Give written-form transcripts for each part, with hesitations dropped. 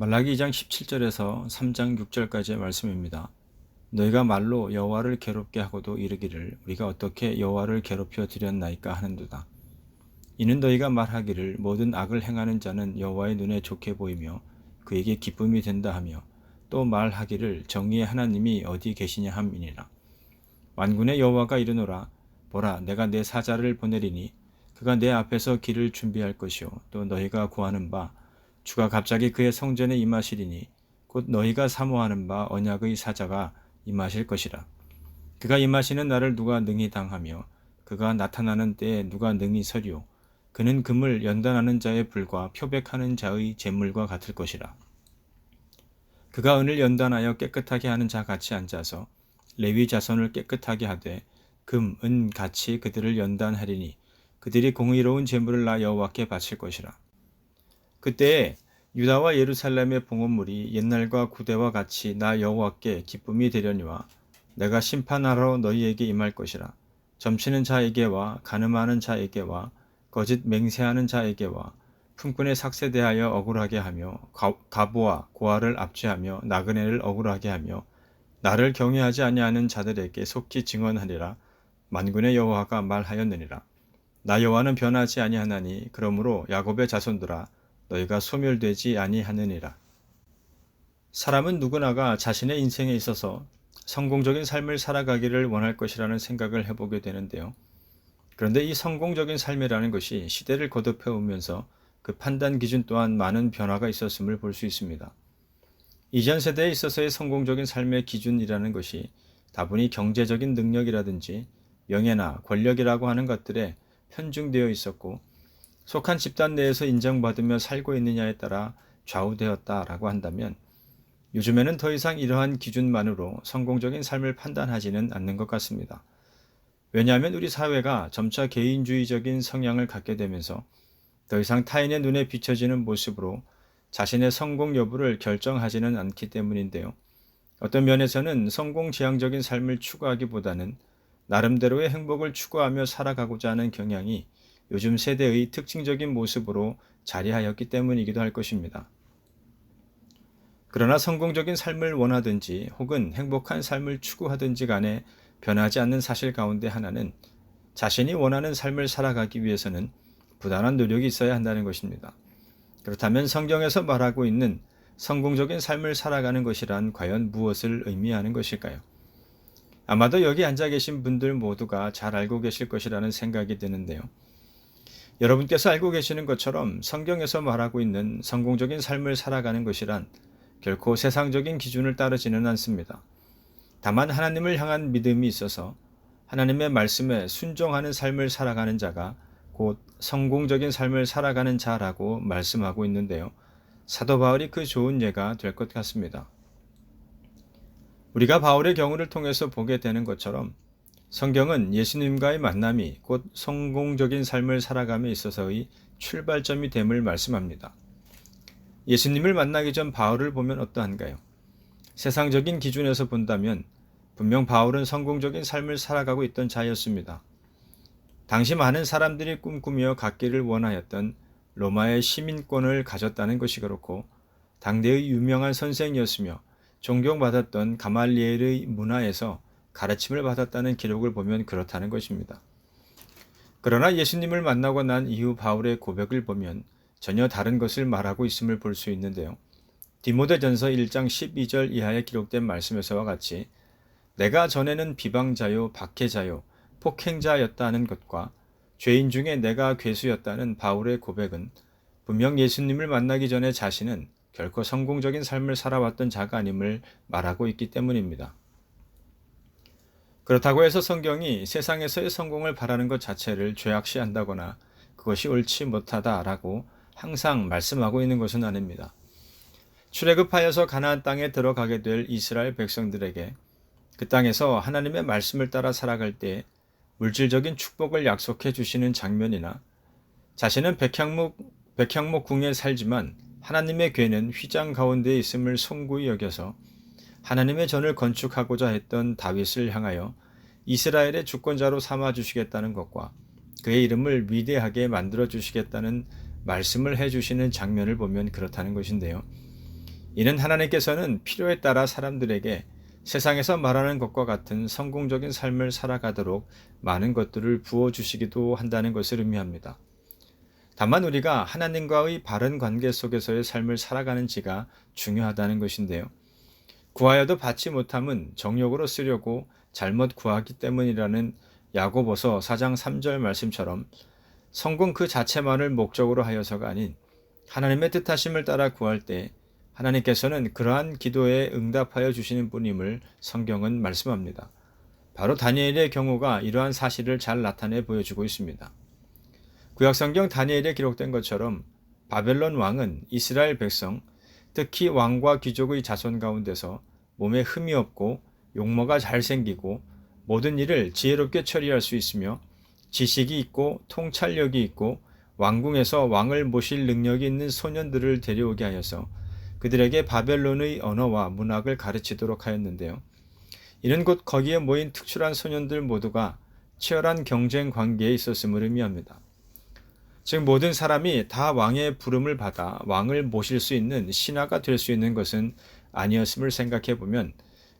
말라기 2장 17절에서 3장 6절까지의 말씀입니다. 너희가 말로 여호와를 괴롭게 하고도 이르기를 우리가 어떻게 여호와를 괴롭혀 드렸나이까 하는도다. 이는 너희가 말하기를 모든 악을 행하는 자는 여호와의 눈에 좋게 보이며 그에게 기쁨이 된다 하며 또 말하기를 정의의 하나님이 어디 계시냐 함이니라. 만군의 여호와가 이르노라. 보라, 내가 내 사자를 보내리니 그가 내 앞에서 길을 준비할 것이요 또 너희가 구하는 바 주가 갑자기 그의 성전에 임하시리니 곧 너희가 사모하는 바 언약의 사자가 임하실 것이라. 그가 임하시는 날을 누가 능히 당하며 그가 나타나는 때에 누가 능히 서리오. 그는 금을 연단하는 자의 불과 표백하는 자의 재물과 같을 것이라. 그가 은을 연단하여 깨끗하게 하는 자 같이 앉아서 레위 자손을 깨끗하게 하되 금, 은 같이 그들을 연단하리니 그들이 공의로운 재물을 나 여호와께 바칠 것이라. 그때에 유다와 예루살렘의 봉헌물이 옛날과 구대와 같이 나 여호와께 기쁨이 되려니와 내가 심판하러 너희에게 임할 것이라. 점치는 자에게와 가늠하는 자에게와 거짓 맹세하는 자에게와 품꾼의 삭세 대하여 억울하게 하며 가부와 고아를 압제하며 나그네를 억울하게 하며 나를 경외하지 아니하는 자들에게 속히 증언하리라. 만군의 여호와가 말하였느니라. 나 여호와는 변하지 아니하나니 그러므로 야곱의 자손들아 너희가 소멸되지 아니하느니라. 사람은 누구나가 자신의 인생에 있어서 성공적인 삶을 살아가기를 원할 것이라는 생각을 해보게 되는데요. 그런데 이 성공적인 삶이라는 것이 시대를 거듭해 오면서 그 판단 기준 또한 많은 변화가 있었음을 볼 수 있습니다. 이전 세대에 있어서의 성공적인 삶의 기준이라는 것이 다분히 경제적인 능력이라든지 명예나 권력이라고 하는 것들에 편중되어 있었고 속한 집단 내에서 인정받으며 살고 있느냐에 따라 좌우되었다라고 한다면 요즘에는 더 이상 이러한 기준만으로 성공적인 삶을 판단하지는 않는 것 같습니다. 왜냐하면 우리 사회가 점차 개인주의적인 성향을 갖게 되면서 더 이상 타인의 눈에 비춰지는 모습으로 자신의 성공 여부를 결정하지는 않기 때문인데요. 어떤 면에서는 성공지향적인 삶을 추구하기보다는 나름대로의 행복을 추구하며 살아가고자 하는 경향이 요즘 세대의 특징적인 모습으로 자리하였기 때문이기도 할 것입니다. 그러나 성공적인 삶을 원하든지 혹은 행복한 삶을 추구하든지 간에 변하지 않는 사실 가운데 하나는 자신이 원하는 삶을 살아가기 위해서는 부단한 노력이 있어야 한다는 것입니다. 그렇다면 성경에서 말하고 있는 성공적인 삶을 살아가는 것이란 과연 무엇을 의미하는 것일까요? 아마도 여기 앉아 계신 분들 모두가 잘 알고 계실 것이라는 생각이 드는데요. 여러분께서 알고 계시는 것처럼 성경에서 말하고 있는 성공적인 삶을 살아가는 것이란 결코 세상적인 기준을 따르지는 않습니다. 다만 하나님을 향한 믿음이 있어서 하나님의 말씀에 순종하는 삶을 살아가는 자가 곧 성공적인 삶을 살아가는 자라고 말씀하고 있는데요. 사도 바울이 그 좋은 예가 될 것 같습니다. 우리가 바울의 경우를 통해서 보게 되는 것처럼 성경은 예수님과의 만남이 곧 성공적인 삶을 살아감에 있어서의 출발점이 됨을 말씀합니다. 예수님을 만나기 전 바울을 보면 어떠한가요? 세상적인 기준에서 본다면 분명 바울은 성공적인 삶을 살아가고 있던 자였습니다. 당시 많은 사람들이 꿈꾸며 갖기를 원하였던 로마의 시민권을 가졌다는 것이 그렇고 당대의 유명한 선생이었으며 존경받았던 가말리엘의 문화에서 가르침을 받았다는 기록을 보면 그렇다는 것입니다. 그러나 예수님을 만나고 난 이후 바울의 고백을 보면 전혀 다른 것을 말하고 있음을 볼 수 있는데요. 디모데전서 1장 12절 이하에 기록된 말씀에서와 같이 내가 전에는 비방자요 박해자요 폭행자였다는 것과 죄인 중에 내가 괴수였다는 바울의 고백은 분명 예수님을 만나기 전에 자신은 결코 성공적인 삶을 살아왔던 자가 아님을 말하고 있기 때문입니다. 그렇다고 해서 성경이 세상에서의 성공을 바라는 것 자체를 죄악시한다거나 그것이 옳지 못하다라고 항상 말씀하고 있는 것은 아닙니다. 출애굽하여서 가나안 땅에 들어가게 될 이스라엘 백성들에게 그 땅에서 하나님의 말씀을 따라 살아갈 때 물질적인 축복을 약속해 주시는 장면이나 자신은 백향목 궁에 살지만 하나님의 궤는 휘장 가운데 있음을 송구히 여겨서 하나님의 전을 건축하고자 했던 다윗을 향하여 이스라엘의 주권자로 삼아 주시겠다는 것과 그의 이름을 위대하게 만들어 주시겠다는 말씀을 해주시는 장면을 보면 그렇다는 것인데요. 이는 하나님께서는 필요에 따라 사람들에게 세상에서 말하는 것과 같은 성공적인 삶을 살아가도록 많은 것들을 부어주시기도 한다는 것을 의미합니다. 다만 우리가 하나님과의 바른 관계 속에서의 삶을 살아가는지가 중요하다는 것인데요. 구하여도 받지 못함은 정욕으로 쓰려고 잘못 구하기 때문이라는 야고보서 4장 3절 말씀처럼 성공 그 자체만을 목적으로 하여서가 아닌 하나님의 뜻하심을 따라 구할 때 하나님께서는 그러한 기도에 응답하여 주시는 분임을 성경은 말씀합니다. 바로 다니엘의 경우가 이러한 사실을 잘 나타내 보여주고 있습니다. 구약성경 다니엘에 기록된 것처럼 바벨론 왕은 이스라엘 백성, 특히 왕과 귀족의 자손 가운데서 몸에 흠이 없고 용모가 잘생기고 모든 일을 지혜롭게 처리할 수 있으며 지식이 있고 통찰력이 있고 왕궁에서 왕을 모실 능력이 있는 소년들을 데려오게 하여서 그들에게 바벨론의 언어와 문학을 가르치도록 하였는데요. 이는 곧 거기에 모인 특출한 소년들 모두가 치열한 경쟁 관계에 있었음을 의미합니다. 즉 모든 사람이 다 왕의 부름을 받아 왕을 모실 수 있는 신하가 될 수 있는 것은 아니었음을 생각해 보면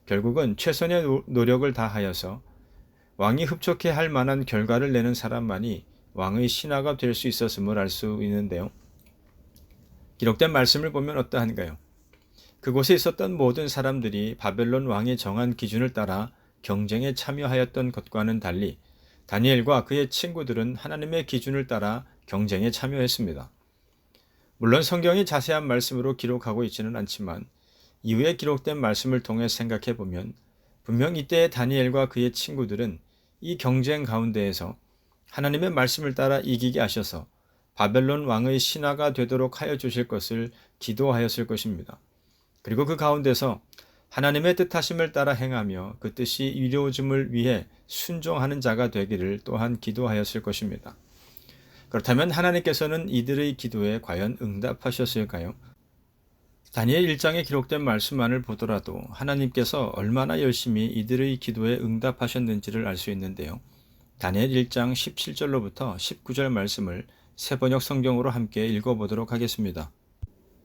결국은 최선의 노력을 다하여서 왕이 흡족해 할 만한 결과를 내는 사람만이 왕의 신하가 될 수 있었음을 알 수 있는데요. 기록된 말씀을 보면 어떠한가요? 그곳에 있었던 모든 사람들이 바벨론 왕이 정한 기준을 따라 경쟁에 참여하였던 것과는 달리 다니엘과 그의 친구들은 하나님의 기준을 따라 경쟁에 참여했습니다. 물론 성경이 자세한 말씀으로 기록하고 있지는 않지만 이후에 기록된 말씀을 통해 생각해 보면 분명 이때의 다니엘과 그의 친구들은 이 경쟁 가운데에서 하나님의 말씀을 따라 이기게 하셔서 바벨론 왕의 신하가 되도록 하여 주실 것을 기도하였을 것입니다. 그리고 그 가운데서 하나님의 뜻하심을 따라 행하며 그 뜻이 이루어짐을 위해 순종하는 자가 되기를 또한 기도하였을 것입니다. 그렇다면 하나님께서는 이들의 기도에 과연 응답하셨을까요? 다니엘 1장에 기록된 말씀만을 보더라도 하나님께서 얼마나 열심히 이들의 기도에 응답하셨는지를 알 수 있는데요. 다니엘 1장 17절로부터 19절 말씀을 새번역 성경으로 함께 읽어보도록 하겠습니다.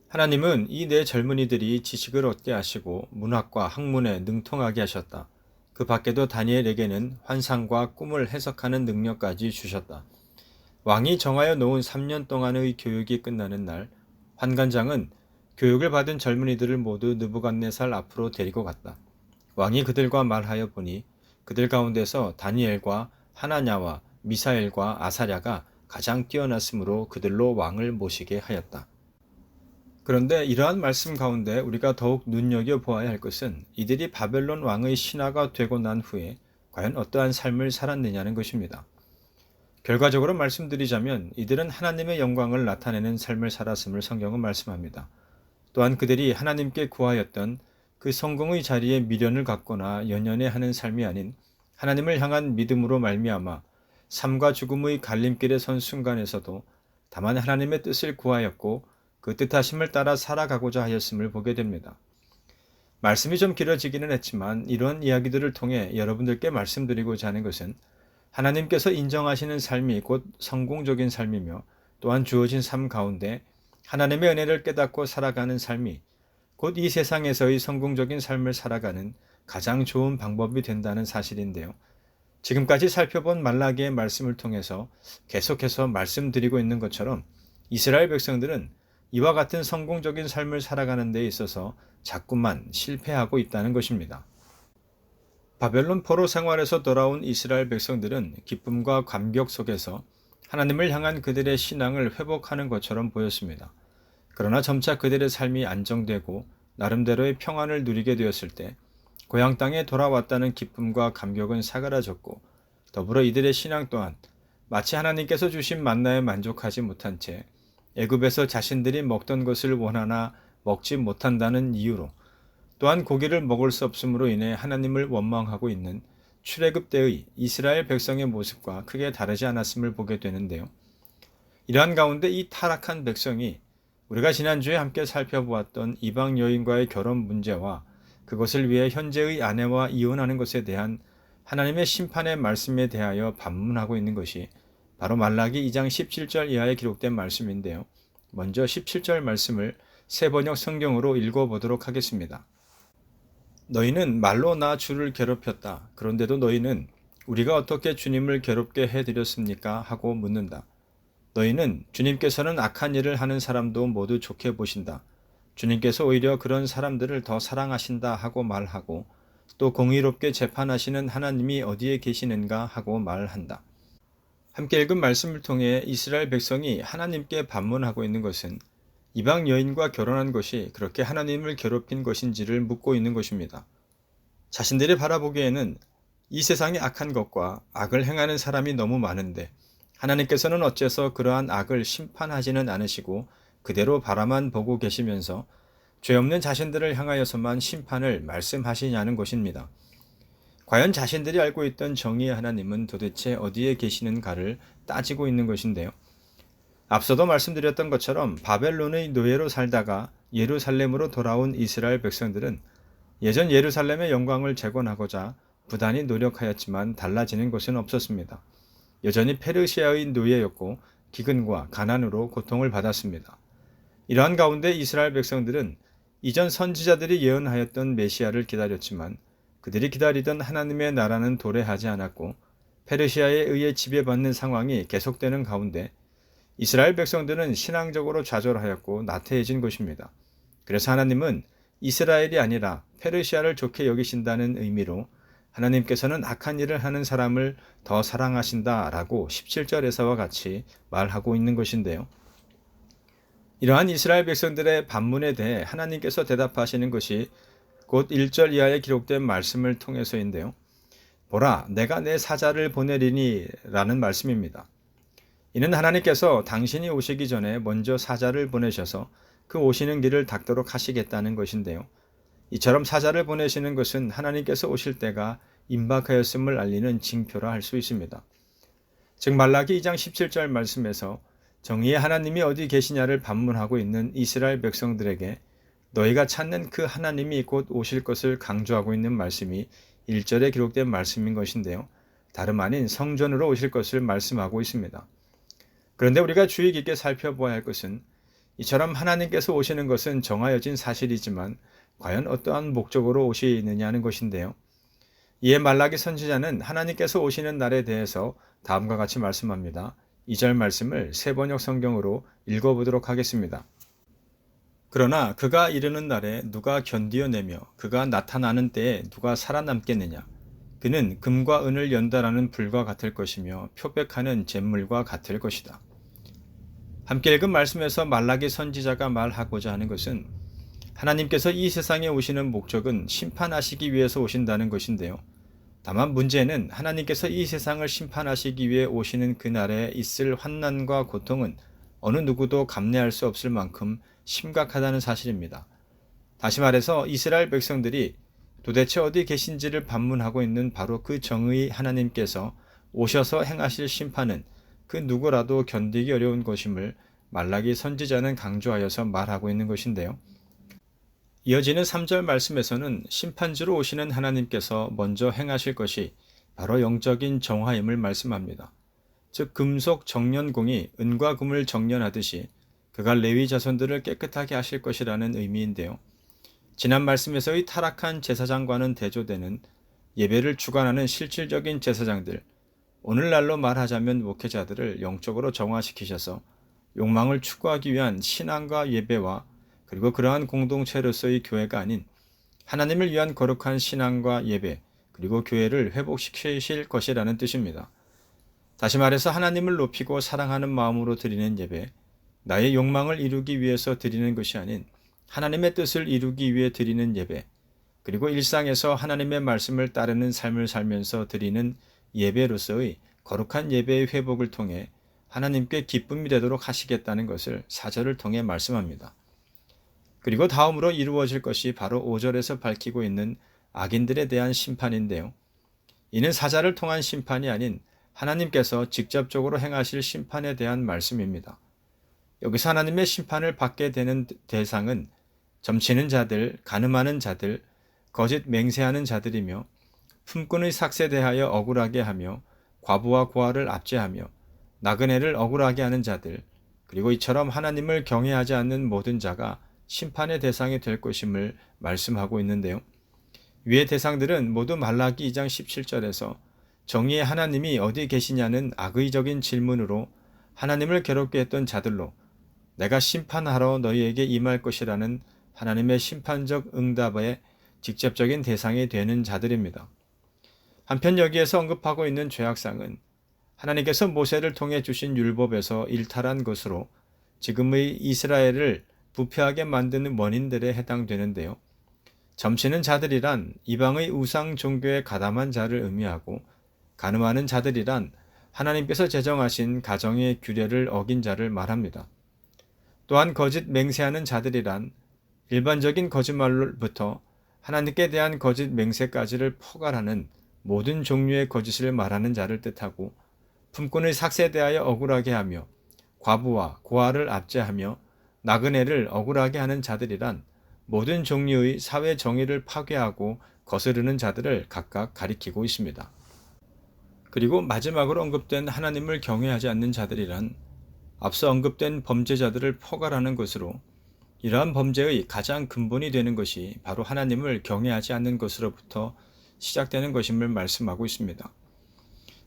하나님은 이 네 젊은이들이 지식을 얻게 하시고 문학과 학문에 능통하게 하셨다. 그 밖에도 다니엘에게는 환상과 꿈을 해석하는 능력까지 주셨다. 왕이 정하여 놓은 3년 동안의 교육이 끝나는 날, 환관장은 교육을 받은 젊은이들을 모두 느부갓네살 앞으로 데리고 갔다. 왕이 그들과 말하여 보니 그들 가운데서 다니엘과 하나냐와 미사엘과 아사랴가 가장 뛰어났으므로 그들로 왕을 모시게 하였다. 그런데 이러한 말씀 가운데 우리가 더욱 눈여겨보아야 할 것은 이들이 바벨론 왕의 신하가 되고 난 후에 과연 어떠한 삶을 살았느냐는 것입니다. 결과적으로 말씀드리자면 이들은 하나님의 영광을 나타내는 삶을 살았음을 성경은 말씀합니다. 또한 그들이 하나님께 구하였던 그 성공의 자리에 미련을 갖거나 연연해하는 삶이 아닌 하나님을 향한 믿음으로 말미암아 삶과 죽음의 갈림길에 선 순간에서도 다만 하나님의 뜻을 구하였고 그 뜻하심을 따라 살아가고자 하였음을 보게 됩니다. 말씀이 좀 길어지기는 했지만 이런 이야기들을 통해 여러분들께 말씀드리고자 하는 것은 하나님께서 인정하시는 삶이 곧 성공적인 삶이며 또한 주어진 삶 가운데 하나님의 은혜를 깨닫고 살아가는 삶이 곧 이 세상에서의 성공적인 삶을 살아가는 가장 좋은 방법이 된다는 사실인데요. 지금까지 살펴본 말라기의 말씀을 통해서 계속해서 말씀드리고 있는 것처럼 이스라엘 백성들은 이와 같은 성공적인 삶을 살아가는 데 있어서 자꾸만 실패하고 있다는 것입니다. 바벨론 포로 생활에서 돌아온 이스라엘 백성들은 기쁨과 감격 속에서 하나님을 향한 그들의 신앙을 회복하는 것처럼 보였습니다. 그러나 점차 그들의 삶이 안정되고 나름대로의 평안을 누리게 되었을 때 고향 땅에 돌아왔다는 기쁨과 감격은 사그라졌고 더불어 이들의 신앙 또한 마치 하나님께서 주신 만나에 만족하지 못한 채 애굽에서 자신들이 먹던 것을 원하나 먹지 못한다는 이유로 또한 고기를 먹을 수 없음으로 인해 하나님을 원망하고 있는 출애굽 때의 이스라엘 백성의 모습과 크게 다르지 않았음을 보게 되는데요. 이러한 가운데 이 타락한 백성이 우리가 지난주에 함께 살펴보았던 이방 여인과의 결혼 문제와 그것을 위해 현재의 아내와 이혼하는 것에 대한 하나님의 심판의 말씀에 대하여 반문하고 있는 것이 바로 말라기 2장 17절 이하에 기록된 말씀인데요. 먼저 17절 말씀을 새 번역 성경으로 읽어보도록 하겠습니다. 너희는 말로 나 주를 괴롭혔다. 그런데도 너희는 우리가 어떻게 주님을 괴롭게 해드렸습니까? 하고 묻는다. 너희는 주님께서는 악한 일을 하는 사람도 모두 좋게 보신다. 주님께서 오히려 그런 사람들을 더 사랑하신다 하고 말하고 또 공의롭게 재판하시는 하나님이 어디에 계시는가 하고 말한다. 함께 읽은 말씀을 통해 이스라엘 백성이 하나님께 반문하고 있는 것은 이방 여인과 결혼한 것이 그렇게 하나님을 괴롭힌 것인지를 묻고 있는 것입니다. 자신들이 바라보기에는 이 세상의 악한 것과 악을 행하는 사람이 너무 많은데 하나님께서는 어째서 그러한 악을 심판하지는 않으시고 그대로 바라만 보고 계시면서 죄 없는 자신들을 향하여서만 심판을 말씀하시냐는 것입니다. 과연 자신들이 알고 있던 정의의 하나님은 도대체 어디에 계시는가를 따지고 있는 것인데요. 앞서도 말씀드렸던 것처럼 바벨론의 노예로 살다가 예루살렘으로 돌아온 이스라엘 백성들은 예전 예루살렘의 영광을 재건하고자 부단히 노력하였지만 달라지는 것은 없었습니다. 여전히 페르시아의 노예였고 기근과 가난으로 고통을 받았습니다. 이러한 가운데 이스라엘 백성들은 이전 선지자들이 예언하였던 메시아를 기다렸지만 그들이 기다리던 하나님의 나라는 도래하지 않았고 페르시아에 의해 지배받는 상황이 계속되는 가운데 이스라엘 백성들은 신앙적으로 좌절하였고 나태해진 것입니다. 그래서 하나님은 이스라엘이 아니라 페르시아를 좋게 여기신다는 의미로 하나님께서는 악한 일을 하는 사람을 더 사랑하신다라고 17절에서와 같이 말하고 있는 것인데요. 이러한 이스라엘 백성들의 반문에 대해 하나님께서 대답하시는 것이 곧 1절 이하에 기록된 말씀을 통해서인데요. 보라, 내가 내 사자를 보내리니 라는 말씀입니다. 이는 하나님께서 당신이 오시기 전에 먼저 사자를 보내셔서 그 오시는 길을 닦도록 하시겠다는 것인데요. 이처럼 사자를 보내시는 것은 하나님께서 오실 때가 임박하였음을 알리는 징표라 할 수 있습니다. 즉 말라기 2장 17절 말씀에서 정의의 하나님이 어디 계시냐를 반문하고 있는 이스라엘 백성들에게 너희가 찾는 그 하나님이 곧 오실 것을 강조하고 있는 말씀이 1절에 기록된 말씀인 것인데요. 다름 아닌 성전으로 오실 것을 말씀하고 있습니다. 그런데 우리가 주의 깊게 살펴보아야 할 것은 이처럼 하나님께서 오시는 것은 정하여진 사실이지만 과연 어떠한 목적으로 오시느냐는 것인데요. 이에 말라기 선지자는 하나님께서 오시는 날에 대해서 다음과 같이 말씀합니다. 2절 말씀을 새 번역 성경으로 읽어보도록 하겠습니다. 그러나 그가 이르는 날에 누가 견디어내며 그가 나타나는 때에 누가 살아남겠느냐. 그는 금과 은을 연달아는 불과 같을 것이며 표백하는 잿물과 같을 것이다. 함께 읽은 말씀에서 말라기 선지자가 말하고자 하는 것은 하나님께서 이 세상에 오시는 목적은 심판하시기 위해서 오신다는 것인데요. 다만 문제는 하나님께서 이 세상을 심판하시기 위해 오시는 그날에 있을 환난과 고통은 어느 누구도 감내할 수 없을 만큼 심각하다는 사실입니다. 다시 말해서 이스라엘 백성들이 도대체 어디 계신지를 반문하고 있는 바로 그 정의 하나님께서 오셔서 행하실 심판은 그 누구라도 견디기 어려운 것임을 말라기 선지자는 강조하여서 말하고 있는 것인데요. 이어지는 3절 말씀에서는 심판주로 오시는 하나님께서 먼저 행하실 것이 바로 영적인 정화임을 말씀합니다. 즉 금속 정련공이 은과 금을 정련하듯이 그가 레위 자손들을 깨끗하게 하실 것이라는 의미인데요. 지난 말씀에서의 타락한 제사장과는 대조되는 예배를 주관하는 실질적인 제사장들, 오늘날로 말하자면 목회자들을 영적으로 정화시키셔서 욕망을 추구하기 위한 신앙과 예배와 그리고 그러한 공동체로서의 교회가 아닌 하나님을 위한 거룩한 신앙과 예배 그리고 교회를 회복시키실 것이라는 뜻입니다. 다시 말해서 하나님을 높이고 사랑하는 마음으로 드리는 예배, 나의 욕망을 이루기 위해서 드리는 것이 아닌 하나님의 뜻을 이루기 위해 드리는 예배, 그리고 일상에서 하나님의 말씀을 따르는 삶을 살면서 드리는 예배로서의 거룩한 예배의 회복을 통해 하나님께 기쁨이 되도록 하시겠다는 것을 4절을 통해 말씀합니다. 그리고 다음으로 이루어질 것이 바로 5절에서 밝히고 있는 악인들에 대한 심판인데요. 이는 사자를 통한 심판이 아닌 하나님께서 직접적으로 행하실 심판에 대한 말씀입니다. 여기서 하나님의 심판을 받게 되는 대상은 점치는 자들, 가늠하는 자들, 거짓 맹세하는 자들이며 품꾼의 삭세 대하여 억울하게 하며 과부와 고아를 압제하며 나그네를 억울하게 하는 자들, 그리고 이처럼 하나님을 경외하지 않는 모든 자가 심판의 대상이 될 것임을 말씀하고 있는데요. 위의 대상들은 모두 말라기 2장 17절에서 정의의 하나님이 어디 계시냐는 악의적인 질문으로 하나님을 괴롭게 했던 자들로 내가 심판하러 너희에게 임할 것이라는 하나님의 심판적 응답의 직접적인 대상이 되는 자들입니다. 한편 여기에서 언급하고 있는 죄악상은 하나님께서 모세를 통해 주신 율법에서 일탈한 것으로 지금의 이스라엘을 부패하게 만드는 원인들에 해당되는데요. 점치는 자들이란 이방의 우상 종교에 가담한 자를 의미하고 간음하는 자들이란 하나님께서 제정하신 가정의 규례를 어긴 자를 말합니다. 또한 거짓 맹세하는 자들이란 일반적인 거짓말로부터 하나님께 대한 거짓 맹세까지를 포괄하는 모든 종류의 거짓을 말하는 자를 뜻하고 품꾼의 삭세에 대하여 억울하게 하며 과부와 고아를 압제하며 나그네를 억울하게 하는 자들이란 모든 종류의 사회 정의를 파괴하고 거스르는 자들을 각각 가리키고 있습니다. 그리고 마지막으로 언급된 하나님을 경외하지 않는 자들이란 앞서 언급된 범죄자들을 포괄하는 것으로 이러한 범죄의 가장 근본이 되는 것이 바로 하나님을 경외하지 않는 것으로부터 시작되는 것임을 말씀하고 있습니다.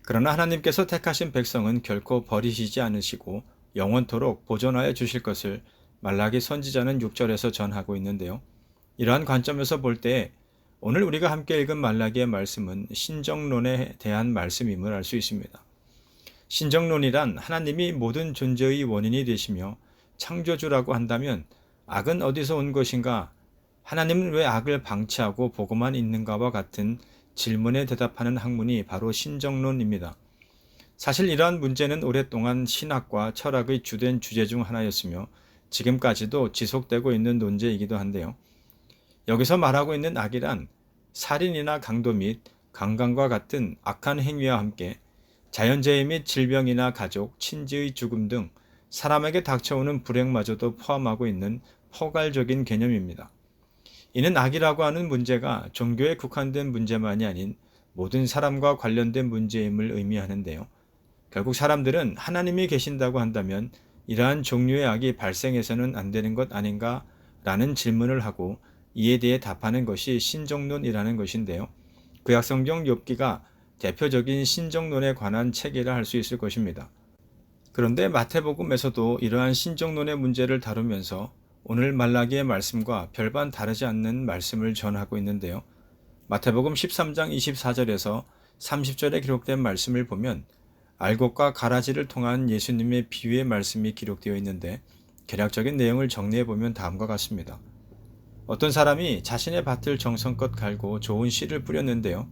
그러나 하나님께서 택하신 백성은 결코 버리시지 않으시고 영원토록 보존하여 주실 것을 말라기 선지자는 6절에서 전하고 있는데요. 이러한 관점에서 볼 때 오늘 우리가 함께 읽은 말라기의 말씀은 신정론에 대한 말씀임을 알 수 있습니다. 신정론이란 하나님이 모든 존재의 원인이 되시며 창조주라고 한다면 악은 어디서 온 것인가? 하나님은 왜 악을 방치하고 보고만 있는가와 같은 질문에 대답하는 학문이 바로 신정론입니다. 사실 이러한 문제는 오랫동안 신학과 철학의 주된 주제 중 하나였으며 지금까지도 지속되고 있는 논제이기도 한데요. 여기서 말하고 있는 악이란 살인이나 강도 및 강간과 같은 악한 행위와 함께 자연재해 및 질병이나 가족, 친지의 죽음 등 사람에게 닥쳐오는 불행마저도 포함하고 있는 포괄적인 개념입니다. 이는 악이라고 하는 문제가 종교에 국한된 문제만이 아닌 모든 사람과 관련된 문제임을 의미하는데요. 결국 사람들은 하나님이 계신다고 한다면 이러한 종류의 악이 발생해서는 안 되는 것 아닌가? 라는 질문을 하고 이에 대해 답하는 것이 신정론이라는 것인데요. 구약성경 욥기가 대표적인 신정론에 관한 책이라 할 수 있을 것입니다. 그런데 마태복음에서도 이러한 신정론의 문제를 다루면서 오늘 말라기의 말씀과 별반 다르지 않는 말씀을 전하고 있는데요. 마태복음 13장 24절에서 30절에 기록된 말씀을 보면 알곡과 가라지를 통한 예수님의 비유의 말씀이 기록되어 있는데 개략적인 내용을 정리해 보면 다음과 같습니다. 어떤 사람이 자신의 밭을 정성껏 갈고 좋은 씨를 뿌렸는데요.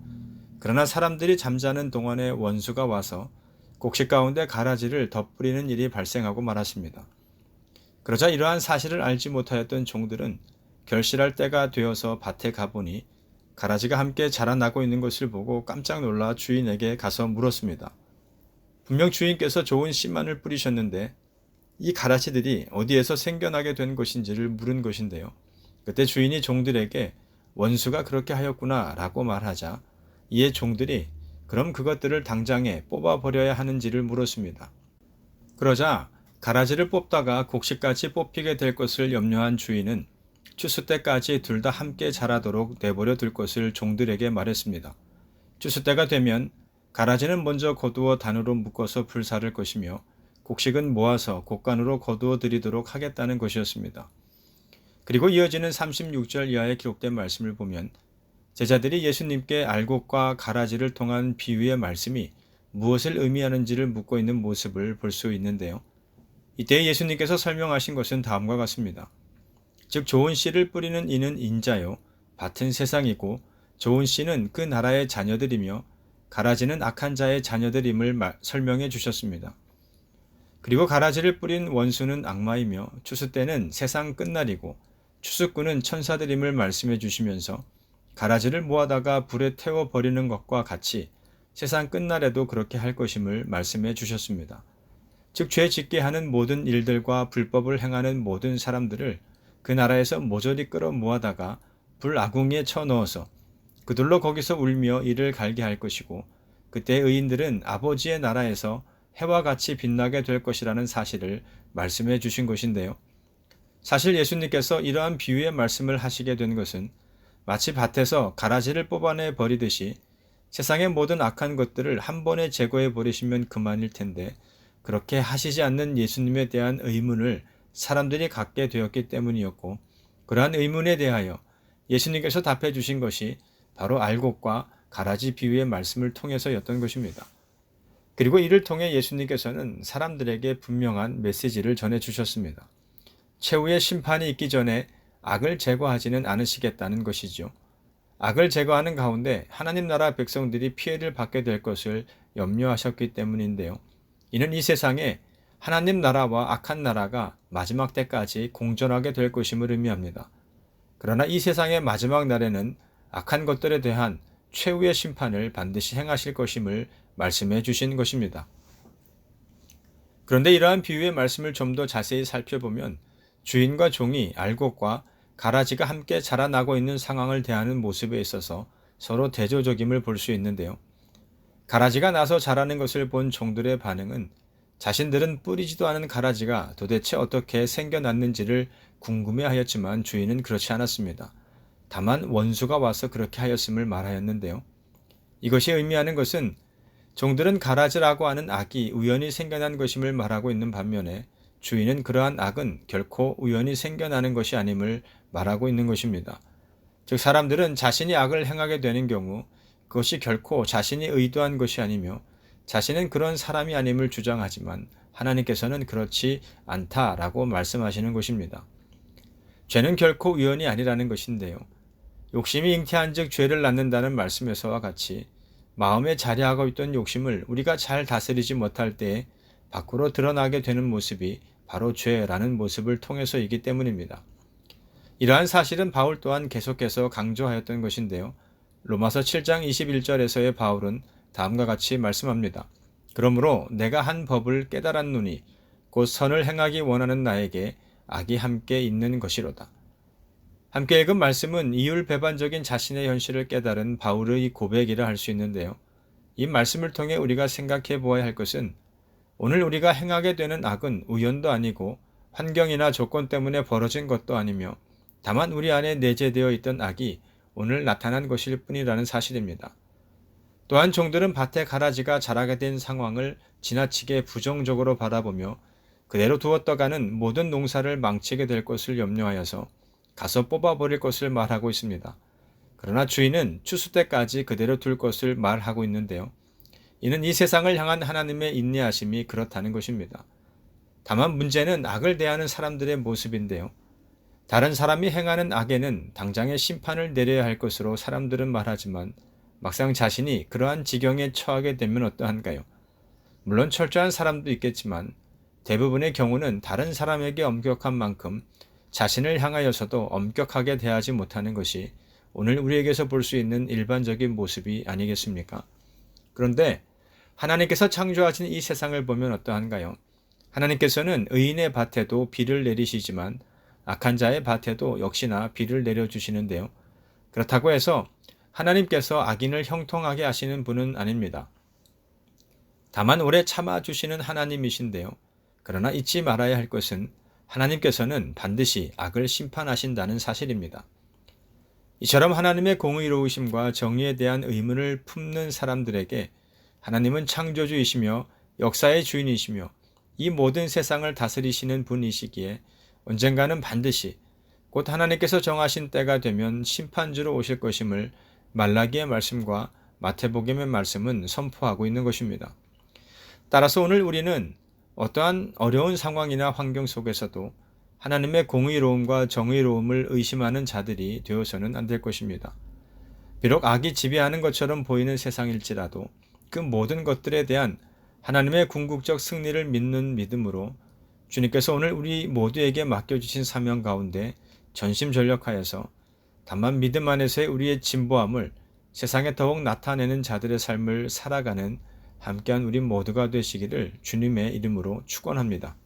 그러나 사람들이 잠자는 동안에 원수가 와서 곡식 가운데 가라지를 덧뿌리는 일이 발생하고 말았습니다. 그러자 이러한 사실을 알지 못하였던 종들은 결실할 때가 되어서 밭에 가보니 가라지가 함께 자라나고 있는 것을 보고 깜짝 놀라 주인에게 가서 물었습니다. 분명 주인께서 좋은 씨만을 뿌리셨는데 이 가라지들이 어디에서 생겨나게 된 것인지를 물은 것인데요. 그때 주인이 종들에게 원수가 그렇게 하였구나 라고 말하자 이에 종들이 그럼 그것들을 당장에 뽑아버려야 하는지를 물었습니다. 그러자 가라지를 뽑다가 곡식같이 뽑히게 될 것을 염려한 주인은 추수 때까지 둘 다 함께 자라도록 내버려 둘 것을 종들에게 말했습니다. 추수 때가 되면 가라지는 먼저 거두어 단으로 묶어서 불사를 것이며 곡식은 모아서 곡간으로 거두어 들이도록 하겠다는 것이었습니다. 그리고 이어지는 36절 이하에 기록된 말씀을 보면 제자들이 예수님께 알곡과 가라지를 통한 비유의 말씀이 무엇을 의미하는지를 묻고 있는 모습을 볼 수 있는데요. 이때 예수님께서 설명하신 것은 다음과 같습니다. 즉 좋은 씨를 뿌리는 이는 인자요 밭은 세상이고 좋은 씨는 그 나라의 자녀들이며 가라지는 악한 자의 자녀들임을 설명해 주셨습니다. 그리고 가라지를 뿌린 원수는 악마이며 추수 때는 세상 끝날이고 추수꾼은 천사들임을 말씀해 주시면서 가라지를 모아다가 불에 태워 버리는 것과 같이 세상 끝날에도 그렇게 할 것임을 말씀해 주셨습니다. 즉 죄 짓게 하는 모든 일들과 불법을 행하는 모든 사람들을 그 나라에서 모조리 끌어 모아다가 불 아궁이에 쳐넣어서 그들로 거기서 울며 이를 갈게 할 것이고 그때 의인들은 아버지의 나라에서 해와 같이 빛나게 될 것이라는 사실을 말씀해 주신 것인데요. 사실 예수님께서 이러한 비유의 말씀을 하시게 된 것은 마치 밭에서 가라지를 뽑아내 버리듯이 세상의 모든 악한 것들을 한 번에 제거해 버리시면 그만일 텐데 그렇게 하시지 않는 예수님에 대한 의문을 사람들이 갖게 되었기 때문이었고, 그러한 의문에 대하여 예수님께서 답해 주신 것이 바로 알곡과 가라지 비유의 말씀을 통해서였던 것입니다. 그리고 이를 통해 예수님께서는 사람들에게 분명한 메시지를 전해 주셨습니다. 최후의 심판이 있기 전에 악을 제거하지는 않으시겠다는 것이죠. 악을 제거하는 가운데 하나님 나라 백성들이 피해를 받게 될 것을 염려하셨기 때문인데요. 이는 이 세상에 하나님 나라와 악한 나라가 마지막 때까지 공존하게 될 것임을 의미합니다. 그러나 이 세상의 마지막 날에는 악한 것들에 대한 최후의 심판을 반드시 행하실 것임을 말씀해 주신 것입니다. 그런데 이러한 비유의 말씀을 좀 더 자세히 살펴보면 주인과 종이 알곡과 가라지가 함께 자라나고 있는 상황을 대하는 모습에 있어서 서로 대조적임을 볼 수 있는데요. 가라지가 나서 자라는 것을 본 종들의 반응은 자신들은 뿌리지도 않은 가라지가 도대체 어떻게 생겨났는지를 궁금해하였지만 주인은 그렇지 않았습니다. 다만 원수가 와서 그렇게 하였음을 말하였는데요. 이것이 의미하는 것은 종들은 가라지라고 하는 악이 우연히 생겨난 것임을 말하고 있는 반면에 주인은 그러한 악은 결코 우연히 생겨나는 것이 아님을 말하고 있는 것입니다. 즉 사람들은 자신이 악을 행하게 되는 경우 그것이 결코 자신이 의도한 것이 아니며 자신은 그런 사람이 아님을 주장하지만 하나님께서는 그렇지 않다라고 말씀하시는 것입니다. 죄는 결코 우연이 아니라는 것인데요. 욕심이 잉태한 즉 죄를 낳는다는 말씀에서와 같이 마음에 자리하고 있던 욕심을 우리가 잘 다스리지 못할 때에 밖으로 드러나게 되는 모습이 바로 죄라는 모습을 통해서이기 때문입니다. 이러한 사실은 바울 또한 계속해서 강조하였던 것인데요. 로마서 7장 21절에서의 바울은 다음과 같이 말씀합니다. 그러므로 내가 한 법을 깨달았노니 곧 선을 행하기 원하는 나에게 악이 함께 있는 것이로다. 함께 읽은 말씀은 이율배반적인 자신의 현실을 깨달은 바울의 고백이라 할 수 있는데요. 이 말씀을 통해 우리가 생각해 보아야 할 것은 오늘 우리가 행하게 되는 악은 우연도 아니고 환경이나 조건 때문에 벌어진 것도 아니며 다만 우리 안에 내재되어 있던 악이 오늘 나타난 것일 뿐이라는 사실입니다. 또한 종들은 밭에 가라지가 자라게 된 상황을 지나치게 부정적으로 바라보며 그대로 두었다가는 모든 농사를 망치게 될 것을 염려하여서 가서 뽑아버릴 것을 말하고 있습니다. 그러나 주인은 추수 때까지 그대로 둘 것을 말하고 있는데요. 이는 이 세상을 향한 하나님의 인내하심이 그렇다는 것입니다. 다만 문제는 악을 대하는 사람들의 모습인데요. 다른 사람이 행하는 악에는 당장의 심판을 내려야 할 것으로 사람들은 말하지만 막상 자신이 그러한 지경에 처하게 되면 어떠한가요? 물론 철저한 사람도 있겠지만 대부분의 경우는 다른 사람에게 엄격한 만큼 자신을 향하여서도 엄격하게 대하지 못하는 것이 오늘 우리에게서 볼 수 있는 일반적인 모습이 아니겠습니까? 그런데 하나님께서 창조하신 이 세상을 보면 어떠한가요? 하나님께서는 의인의 밭에도 비를 내리시지만 악한 자의 밭에도 역시나 비를 내려주시는데요. 그렇다고 해서 하나님께서 악인을 형통하게 하시는 분은 아닙니다. 다만 오래 참아주시는 하나님이신데요. 그러나 잊지 말아야 할 것은 하나님께서는 반드시 악을 심판하신다는 사실입니다. 이처럼 하나님의 공의로우심과 정의에 대한 의문을 품는 사람들에게 하나님은 창조주이시며 역사의 주인이시며 이 모든 세상을 다스리시는 분이시기에 언젠가는 반드시 곧 하나님께서 정하신 때가 되면 심판주로 오실 것임을 말라기의 말씀과 마태복음의 말씀은 선포하고 있는 것입니다. 따라서 오늘 우리는 어떠한 어려운 상황이나 환경 속에서도 하나님의 공의로움과 정의로움을 의심하는 자들이 되어서는 안 될 것입니다. 비록 악이 지배하는 것처럼 보이는 세상일지라도 그 모든 것들에 대한 하나님의 궁극적 승리를 믿는 믿음으로 주님께서 오늘 우리 모두에게 맡겨주신 사명 가운데 전심전력하여서 다만 믿음 안에서의 우리의 진보함을 세상에 더욱 나타내는 자들의 삶을 살아가는 함께한 우리 모두가 되시기를 주님의 이름으로 축원합니다.